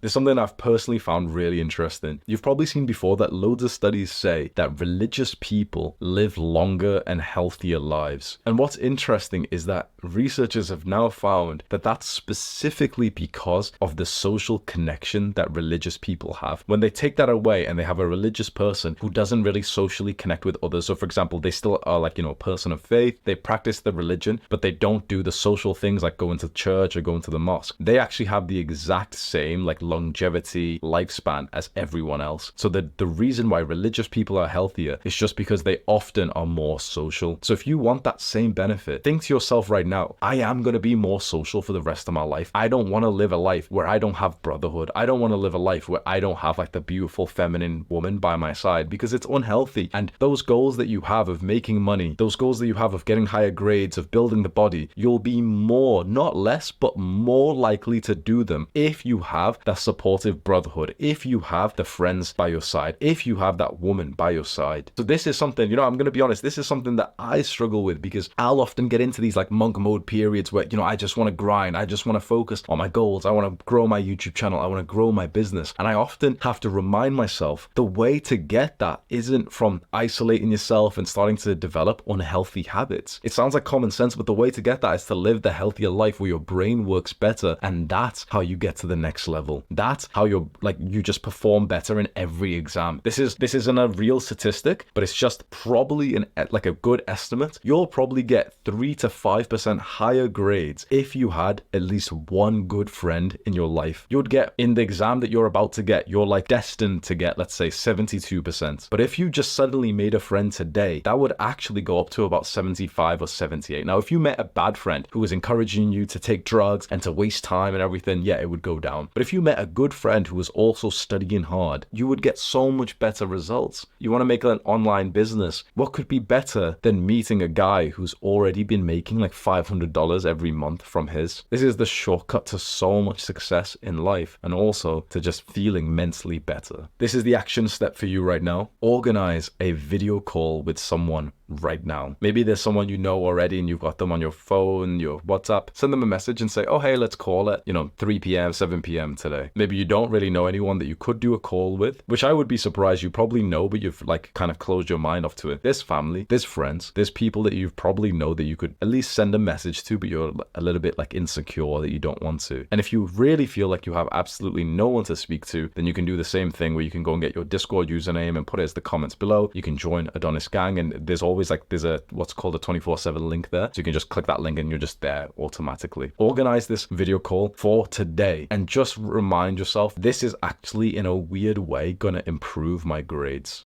There's something I've personally found really interesting. You've probably seen before that loads of studies say that religious people live longer and healthier lives. And what's interesting is that researchers have now found that that's specifically because of the social connection that religious people have. When they take that away and they have a religious person who doesn't really socially connect with others, so for example, they still are like, a person of faith, they practice the religion, but they don't do the social things like going to church or going to the mosque. They actually have the exact same like longevity, lifespan as everyone else. So the reason why religious people are healthier is just because they often are more social. So if you want that same benefit, think to yourself right now, I am going to be more social for the rest of my life. I don't want to live a life where I don't have brotherhood. I don't want to live a life where I don't have like the beautiful feminine woman by my side, because it's unhealthy. And those goals that you have of making money, those goals that you have of getting higher grades, of building the body, you'll be more, not less, but more likely to do them if you have that supportive brotherhood, if you have the friends by your side, if you have that woman by your side. So this is something, I'm going to be honest, this is something that I struggle with, because I'll often get into these like monk mode periods where, I just want to grind, I just want to focus on my goals, I want to grow my YouTube channel, I want to grow my business. And I often have to remind myself the way to get that isn't from isolating yourself and starting to develop unhealthy habits. It sounds like common sense, but the way to get that is to live the healthier life where your brain works better, and that's how you get to the next level. That's how you just perform better in every exam. This isn't a real statistic, but it's just probably a good estimate. You'll probably get 3 to 5% higher grades if you had at least one good friend in your life. You'd get, in the exam that you're about to get, you're like destined to get, let's say 72%. But if you just suddenly made a friend today, that would actually go up to about 75 or 78. Now, if you met a bad friend who was encouraging you to take drugs and to waste time and everything, yeah, it would go down. But if you met a good friend who was also studying hard, you would get so much better results. You want to make an online business, what could be better than meeting a guy who's already been making like $500 every month from his? This is the shortcut to so much success in life, and also to just feeling mentally better. This is the action step for you right now. Organize a video call with someone right now. Maybe there's someone you know already and you've got them on your phone, your WhatsApp. Send them a message and say, oh, hey, let's call at 3 p.m., 7 p.m. today. Maybe you don't really know anyone that you could do a call with, which I would be surprised you probably know, but you've like kind of closed your mind off to it. There's family, there's friends, there's people that you probably know that you could at least send a message to, but you're a little bit like insecure that you don't want to. And if you really feel like you have absolutely no one to speak to, then you can do the same thing where you can go and get your Discord username and put it as the comments below. You can join Adonis Gang, and there's a what's called a 24/7 link there, so you can just click that link and you're just there automatically. Organize this video call for today and just remind yourself, this is actually in a weird way gonna improve my grades.